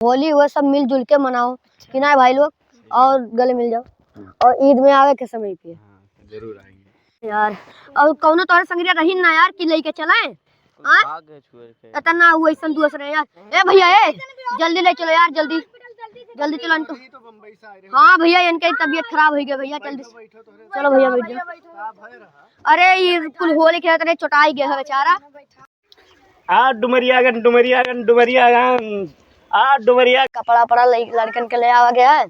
होली हुआ सब मिलजुल के मनाओ कि ना भाई लोग, और गले मिल जाओ। और ईद में आवे के समय पे जरूर आएंगे यार। और कौनो तोरे संगरिया रही ना यार कि लेके चलाए इतना वैसन दूसरे यार। ए भैया ए जल्दी ले चलो यार, जल्दी जल्दी चलो इनको। हाँ भैया इनकी तबीयत खराब हो गई भैया, जल्दी चलो भैया बैठ जाओ। अरे ये कुल होली खेलते रहे, चोटाई गया है बेचारा। डुमरियागंज डुमरियागंज डुमरियागंज डुमरिया कपड़ा पड़ा लड़कन के ले आवा गया है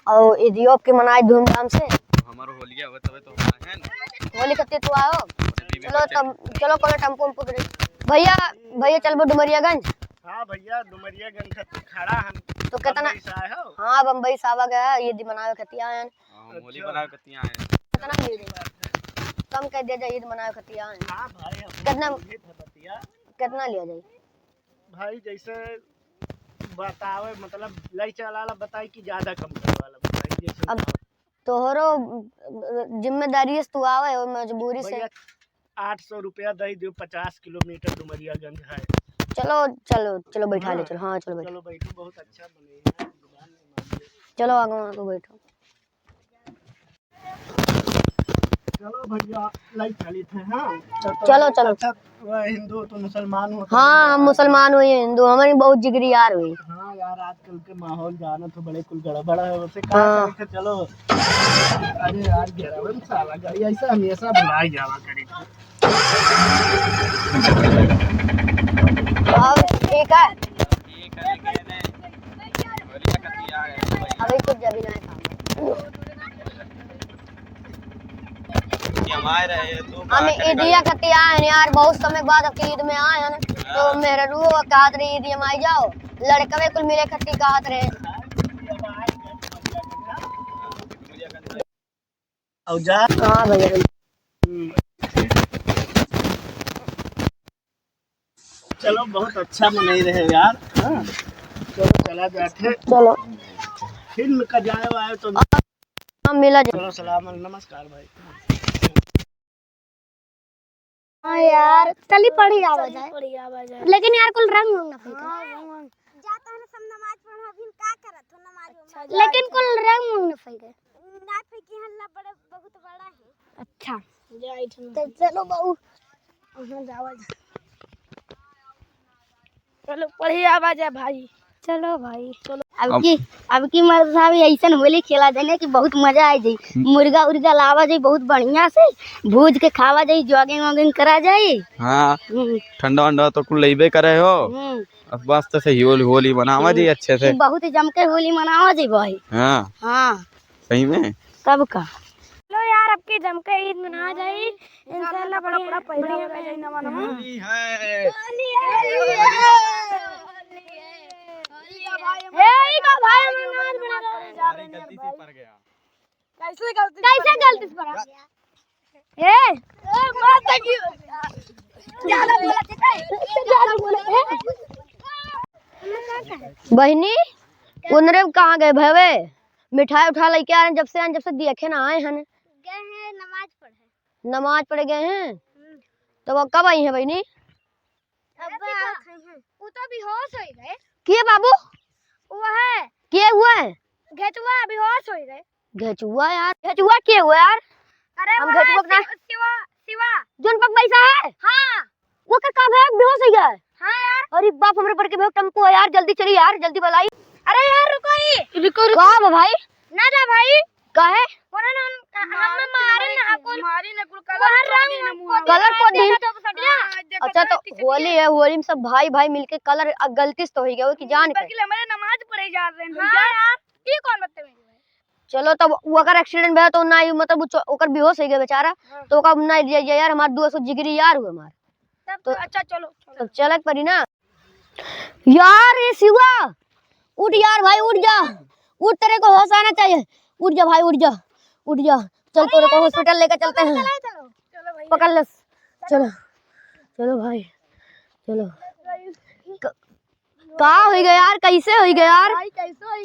और इदियों की मनाई धूमधाम से। हमारा होलिया हो तबे तो है ना होली कत्ते तो आओ। चलो तब चलो कोनो टेम्पो पकड़े भैया। भैया चलबो डुमरियागंज। हाँ भैया डुमरियागंज खड़ा हम तो कितना? हाँ बम्बई से आवा गया है, ईद मनावे खतिया है। होली बनावे कतिया है कितना ले कम कर दे जाए, ईद मनावे खतिया है। हां भाई कितना कितना लिया जाए भाई? जैसे बतावे मतलब लाई चलाला बताई कि ज्यादा कम करे वाला बताई जैसे। अब तोहरो जिम्मेदारी से तू आवे और मजबूरी से 800 रुपया दे दियो। 50 किलोमीटर डुमरियागंज है। चलो चलो चलो बैठा ले चलो। हाँ चलो बैठो। चलो बैठो, बहुत अच्छा बने है दुकान। चलो आगे बैठो। चलो भैया लाई चली थे। हाँ चलो चलो। अच्छा हिंदू तो मुसलमान हो? हाँ हम मुसलमान हुए, हिंदू हमारी बहुत जिगरी यार हुई। हाँ यार आजकल के माहौल जाना तो बड़े कुल गड़बड़ है वैसे कहा करे। चलो अरे यार घेरावन साला गाड़ी ऐसा हमेशा बुलाई जावा करे। ठीक है होलिया कतिया है अभी कुछ जब नहीं था हमारे तो हम ईदिया कतिया है यार, बहुत समय बाद अब ईद में आए हैं तो मेरे रू कहत रही ईद में आई जाओ, लड़कवे कुल मिले खत्ती कहत रहे। हाँ भैया चलो बहुत अच्छा मनाई रहे यार। हाँ चलो चला जाते। चलो फिल्म का जाए आए तो हम मिला जाए। चलो सलाम नमस्कार भाई। हाँ यार चली पढ़ी आवा जाए, लेकिन यार कुल रंग ना फेंके। जाता है सब नमाज पढ़ो अभी का करत हो नमाज लेकिन कुल रंग ना फेंके। ना फेंकी हल्ला बड़े बहुत बड़ा है। अच्छा तो चलो बहू जावा जा। चलो पढ़ी आवा जाए भाई। चलो भाई चलो। अब की मर्द साहब ऐसा होली खेला जाए कि बहुत मजा आ जाए। मुर्गा उर्गा लावा जाए बहुत बढ़िया से, भूज के खावा जाए, जॉगिंग वॉगिंग करा जाए। हाँ ठंडा वंडा तो कुल लेबे करे हो। अब वास्ते से होली मनावा जी अच्छे से, बहुत जम के होली मनावा जी भाई। हाँ हाँ सही में कब का। चलो यार अब के जम के ईद मना जाए इंशाल्लाह। बड़ा पहले का जाए नवा नवा होली है। गलती से पड़ गया। कैसे गलती से पड़ा? ए माता की ज्यादा बोला बहनी उनरे कहाँ गए भवे? मिठाई उठा लेके आ रहे जब से देखे ना आए हैं। गए हैं नमाज पढ़े। नमाज पढ़ गए हैं तो वो कब आई है बहनी? वो तो बेहोश हो गए। किए बाबू? वो है किए हुआ है घेचुआ बेहोश हो गए। घेचुआ यार? घेचुआ किए हुआ यार? अरे हम वो घेचुआ अपना शिवा शिवा जोन पक पैसा है। हाँ वो का कब है बेहोश हो गया? हाँ यार। अरे बाप हमरे पर के भेक टमको यार, जल्दी चली यार, जल्दी बुलाई। अरे यार रुको ही रुको कहां भाई? ना जा भाई काहे? हमें मारे ना कुल कलर को दिन। अच्छा तो होली है, होली में सब भाई भाई मिलके कलर गलती से तो हो गया वो की जान के। हमारे नमाज पढ़े जा रहे हैं। हां यार ये कौन बदतमीज है? चलो तब वो अगर एक्सीडेंट भया तो ना मतलब ओकर बेहोश हो गया बेचारा तो ओका ना यार हमार 200 जिगरी यार हुए हमार। तब तो अच्छा चलो तब चलक पड़ी ना यार। ये शिवा उठ यार भाई, उठ जा, उठ, तेरे को होश आना चाहिए। उठ जा भाई, उठ जा, उठ जा, चल तेरे को हॉस्पिटल लेकर चलते हैं। पकड़ ले, चलो चलो भाई चलो। का हो गया यार? कैसे हो गया यार?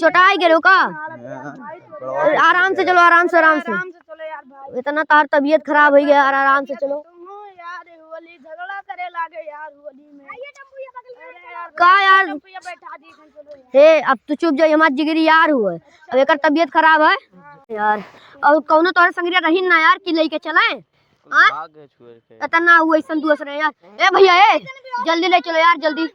चोटाई गिरो का? आराम से चलो, आराम से चलो यार भाई। इतना तार तबीयत खराब हो गया यार, आराम से चलो यार होली झगड़ा करे लागे यार होली में। का यार हे अब तू चुप जाई, हमार जिगरी यार हुआ अब एक तबीयत खराब है यार। और कौनो तोरे संगरिया रही ना यार कि लेके चलाए इतना वैसा दोस्त रहे यार। ए भैया ए जल्दी ले चलो यार, जल्दी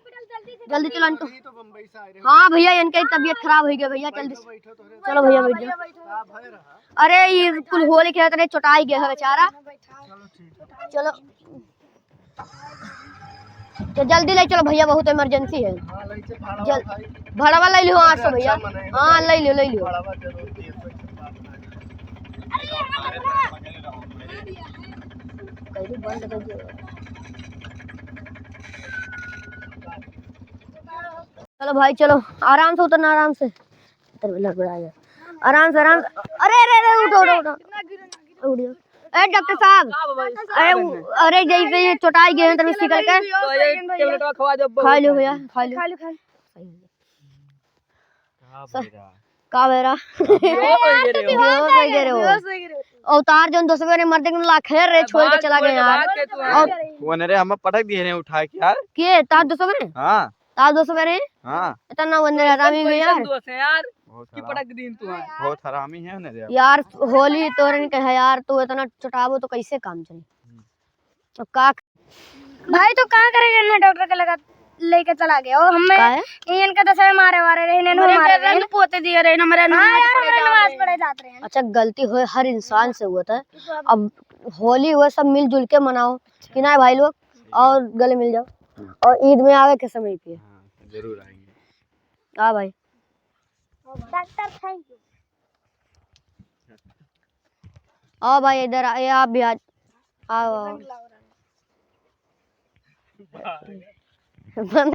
जल्दी चलो इनको। तो बम्बई से आए रहे हाँ भैया इनकी तबीयत खराब हो गई भैया, जल्दी से बैठो तो चलो भैया बैठ जाओ। आप है रहा अरे ये कुल होली खेलते रहे, चोटाई गया है बेचारा। चलो ठीक है चलो तो जल्दी ले चलो भैया, बहुत इमरजेंसी है। हाँ ले से भाड़ा जल भाई भाड़ा ले लियो 800 भैया। हाँ ले लियो ले लियो। भाड़ा जरूर दिए कोई बात नहीं। चलो भाई चलो, आराम से उतरना, आराम से आराम से आराम से। अरे अरे अरे उठो उठो उठो उठो। ए डॉक्टर साहब, अरे जैसे ये चोटाई गए हैं तब निकल के खा लो भैया, खा लो का बेरा अवतार जो दोस्तों ने मर्द के लाखेर रे छोड़ के चला गया यार। और वो ने रे हम पटक दिए ने उठा के यार। के तार दोस्तों ने हां तार दोस्तों ने हां इतना वंदे हरामी हुए यार। की पटक दिन तू है बहुत हरामी है ने रे यार होली तोरन के है यार, तू इतना चुटावो तो कैसे काम चले। तो का भाई तो कहाँ करेगा ना, डॉक्टर के लगा लेके चला गया और हमें का है इनका तो सब मारे वारे रहे ने मारे रहे पोते दिए रहे ना मेरे नमाज पढ़े जाते रहे। अच्छा गलती हो हर इंसान से हुआ था। अब होली हुआ सब मिलजुल के मनाओ कि ना भाई लोग, और गले मिल जाओ। और ईद में आवे के समय पे जरूर आएंगे। हाँ भाई डॉक्टर थैंक यू। आओ भाई इधर आए, आप भी आओ आओ।